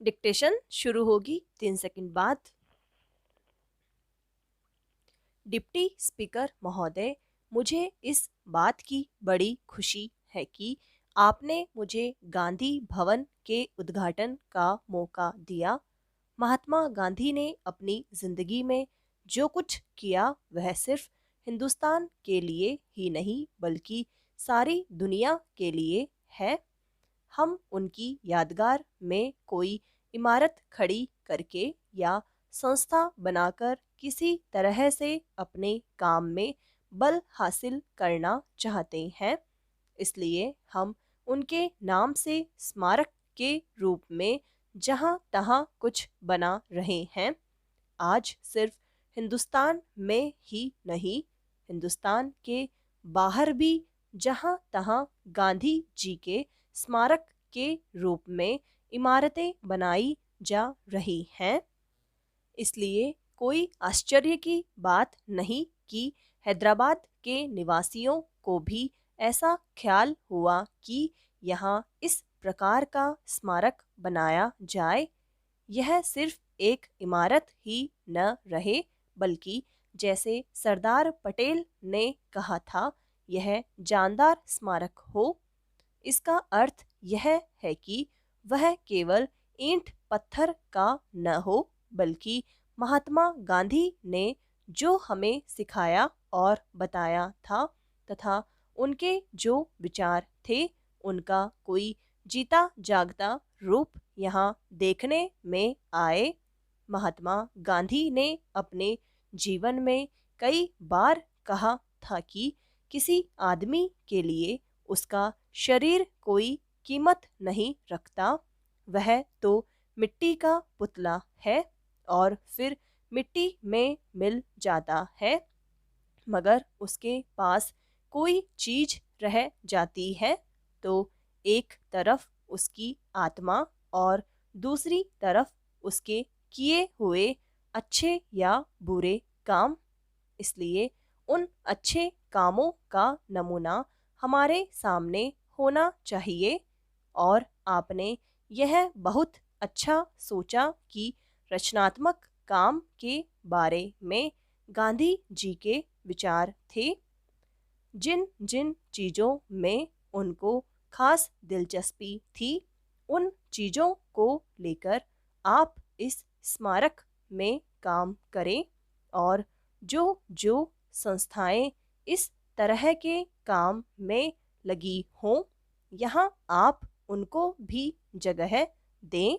Dictation शुरू होगी 3 second बाद। डिप्टी स्पीकर महोदय, मुझे इस बात की बड़ी खुशी है कि आपने मुझे गांधी भवन के उद्घाटन का मौका दिया। महात्मा गांधी ने अपनी जिंदगी में जो कुछ किया वह सिर्फ हिंदुस्तान के लिए ही नहीं बल्कि सारी दुनिया के लिए है। हम उनकी यादगार में कोई इमारत खड़ी करके या संस्था बनाकर किसी तरह से अपने काम में बल हासिल करना चाहते हैं। इसलिए हम उनके नाम से स्मारक के रूप में जहाँ तहाँ कुछ बना रहे हैं। आज सिर्फ हिंदुस्तान में ही नहीं, हिंदुस्तान के बाहर भी जहाँ तहाँ गांधी जी के स्मारक के रूप में इमारतें बनाई जा रही हैं। इसलिए कोई आश्चर्य की बात नहीं कि हैदराबाद के निवासियों को भी ऐसा ख्याल हुआ कि यहाँ इस प्रकार का स्मारक बनाया जाए। यह सिर्फ एक इमारत ही न रहे बल्कि जैसे सरदार पटेल ने कहा था, यह जानदार स्मारक हो। इसका अर्थ यह है कि वह केवल ईंट पत्थर का न हो बल्कि महात्मा गांधी ने जो हमें सिखाया और बताया था तथा उनके जो विचार थे उनका कोई जीता जागता रूप यहाँ देखने में आए। महात्मा गांधी ने अपने जीवन में कई बार कहा था कि किसी आदमी के लिए उसका शरीर कोई कीमत नहीं रखता, वह तो मिट्टी का पुतला है और फिर मिट्टी में मिल जाता है, मगर उसके पास कोई चीज रह जाती है तो एक तरफ उसकी आत्मा और दूसरी तरफ उसके किए हुए अच्छे या बुरे काम। इसलिए उन अच्छे कामों का नमूना हमारे सामने होना चाहिए। और आपने यह बहुत अच्छा सोचा कि रचनात्मक काम के बारे में गांधी जी के विचार थे। जिन जिन चीज़ों में उनको खास दिलचस्पी थी उन चीज़ों को लेकर आप इस स्मारक में काम करें और जो जो संस्थाएं इस तरह के काम में लगी हों यहाँ आप उनको भी जगह दें।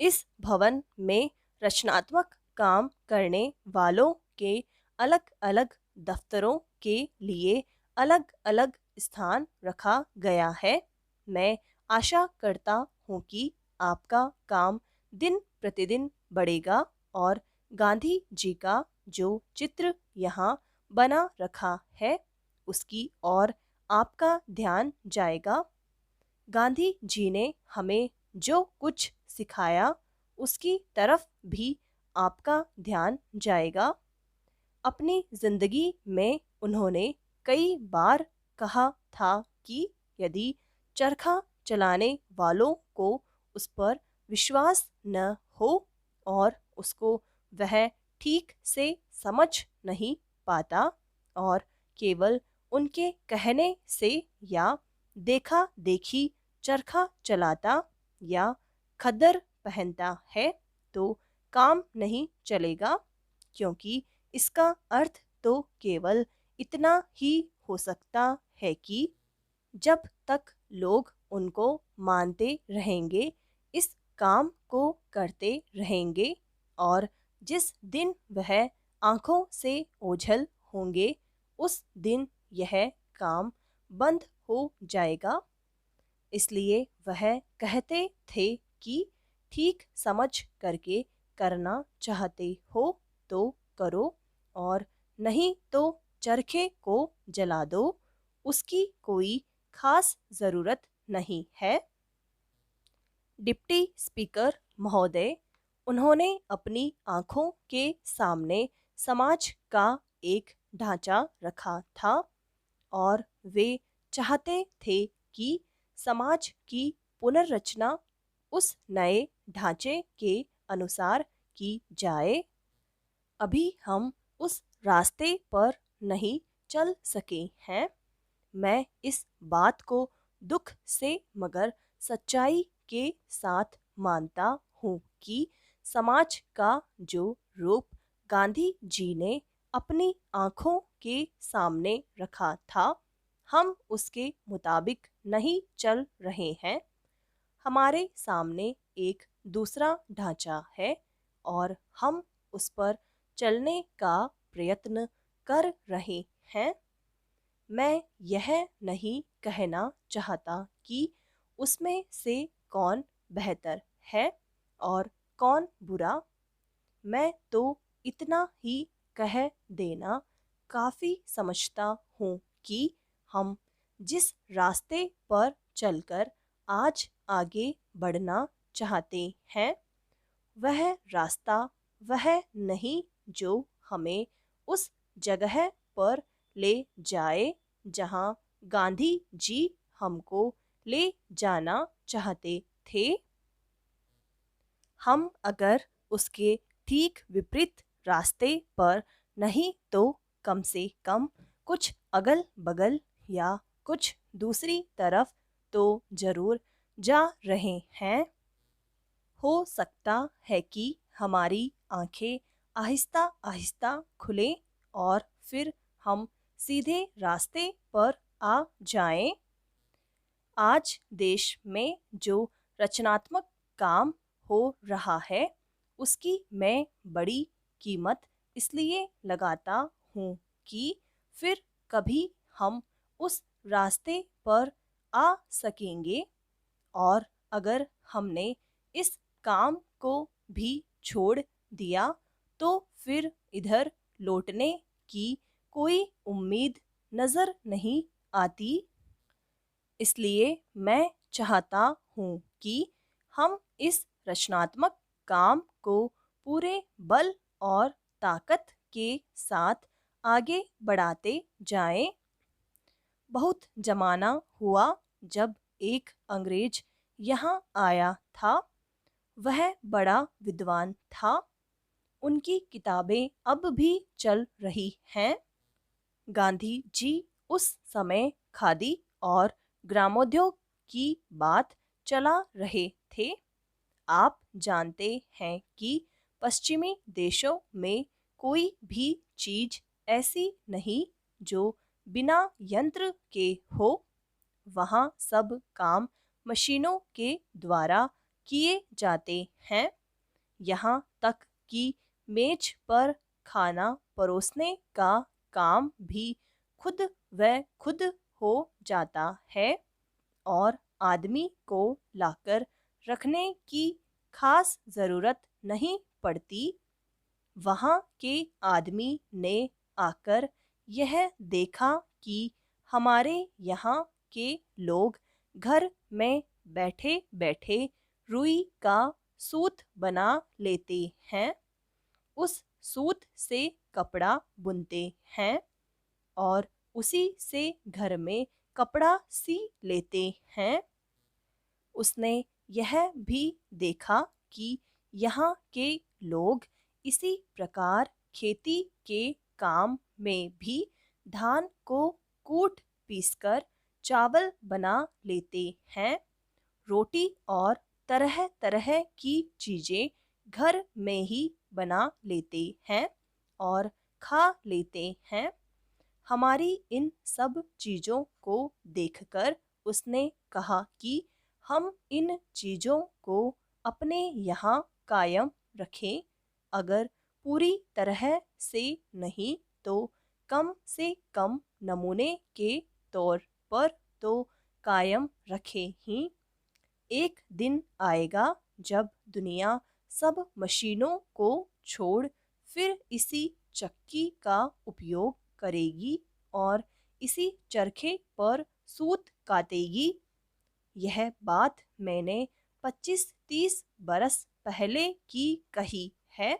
इस भवन में रचनात्मक काम करने वालों के अलग अलग दफ्तरों के लिए अलग अलग स्थान रखा गया है। मैं आशा करता हूँ कि आपका काम दिन प्रतिदिन बढ़ेगा और गांधी जी का जो चित्र यहाँ बना रखा है उसकी ओर आपका ध्यान जाएगा। गांधी जी ने हमें जो कुछ सिखाया उसकी तरफ भी आपका ध्यान जाएगा। अपनी जिंदगी में उन्होंने कई बार कहा था कि यदि चरखा चलाने वालों को उस पर विश्वास न हो और उसको वह ठीक से समझ नहीं पाता और केवल उनके कहने से या देखा देखी चरखा चलाता या खद्दर पहनता है तो काम नहीं चलेगा, क्योंकि इसका अर्थ तो केवल इतना ही हो सकता है कि जब तक लोग उनको मानते रहेंगे, इस काम को करते रहेंगे और जिस दिन वह आंखों से ओझल होंगे उस दिन यह काम बंद हो जाएगा। इसलिए वह कहते थे कि ठीक समझ करके करना चाहते हो तो करो और नहीं तो चरखे को जला दो, उसकी कोई खास ज़रूरत नहीं है। डिप्टी स्पीकर महोदय, उन्होंने अपनी आंखों के सामने समाज का एक ढांचा रखा था और वे चाहते थे कि समाज की पुनर्रचना उस नए ढांचे के अनुसार की जाए। अभी हम उस रास्ते पर नहीं चल सके हैं। मैं इस बात को दुख से मगर सच्चाई के साथ मानता हूँ कि समाज का जो रूप गांधी जी ने अपनी आंखों के सामने रखा था, हम उसके मुताबिक नहीं चल रहे हैं। हमारे सामने एक दूसरा ढांचा है और हम उस पर चलने का प्रयत्न कर रहे हैं। मैं यह नहीं कहना चाहता कि उसमें से कौन बेहतर है और कौन बुरा। मैं तो इतना ही कह देना काफ़ी समझता हूँ कि हम जिस रास्ते पर चलकर आज आगे बढ़ना चाहते हैं, वह रास्ता वह नहीं जो हमें उस जगह पर ले जाए जहाँ गांधी जी हमको ले जाना चाहते थे। हम अगर उसके ठीक विपरीत रास्ते पर नहीं तो कम से कम कुछ अगल बगल या कुछ दूसरी तरफ तो जरूर जा रहे हैं। हो सकता है कि हमारी आंखें आहिस्ता आहिस्ता खुलें और फिर हम सीधे रास्ते पर आ जाएं। आज देश में जो रचनात्मक काम हो रहा है, उसकी मैं बड़ी कीमत इसलिए लगाता हूँ कि फिर कभी हम उस रास्ते पर आ सकेंगे। और अगर हमने इस काम को भी छोड़ दिया तो फिर इधर लौटने की कोई उम्मीद नज़र नहीं आती। इसलिए मैं चाहता हूँ कि हम इस रचनात्मक काम को पूरे बल और ताकत के साथ आगे बढ़ाते जाएं। बहुत जमाना हुआ जब एक अंग्रेज यहाँ आया था। वह बड़ा विद्वान था। उनकी किताबें अब भी चल रही हैं। गांधी जी उस समय खादी और ग्रामोद्योग की बात चला रहे थे। आप जानते हैं कि पश्चिमी देशों में कोई भी चीज ऐसी नहीं जो बिना यंत्र के हो। वहाँ सब काम मशीनों के द्वारा किए जाते हैं। यहाँ तक कि मेज पर खाना परोसने का काम भी खुद व खुद हो जाता है और आदमी को लाकर रखने की खास ज़रूरत नहीं पड़ती। वहाँ के आदमी ने आकर यह देखा कि हमारे यहाँ के लोग घर में बैठे बैठे रुई का सूत बना लेते हैं, उस सूत से कपड़ा बुनते हैं और उसी से घर में कपड़ा सी लेते हैं। उसने यह भी देखा कि यहाँ के लोग इसी प्रकार खेती के काम में भी धान को कूट पीसकर चावल बना लेते हैं। रोटी और तरह तरह की चीज़ें घर में ही बना लेते हैं और खा लेते हैं। हमारी इन सब चीज़ों को देखकर उसने कहा कि हम इन चीज़ों को अपने यहाँ कायम रखें। अगर पूरी तरह से नहीं तो कम से कम नमूने के तौर पर तो कायम रखें ही। एक दिन आएगा जब दुनिया सब मशीनों को छोड़ फिर इसी चक्की का उपयोग करेगी और इसी चरखे पर सूत काटेगी। यह बात मैंने 25-30 बरस पहले की कही है।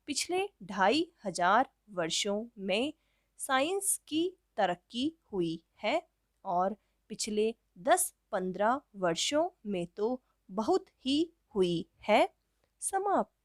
पिछले 2500 वर्षों में साइंस की तरक्की हुई है और पिछले 10-15 वर्षों में तो बहुत ही हुई है। समाप्त।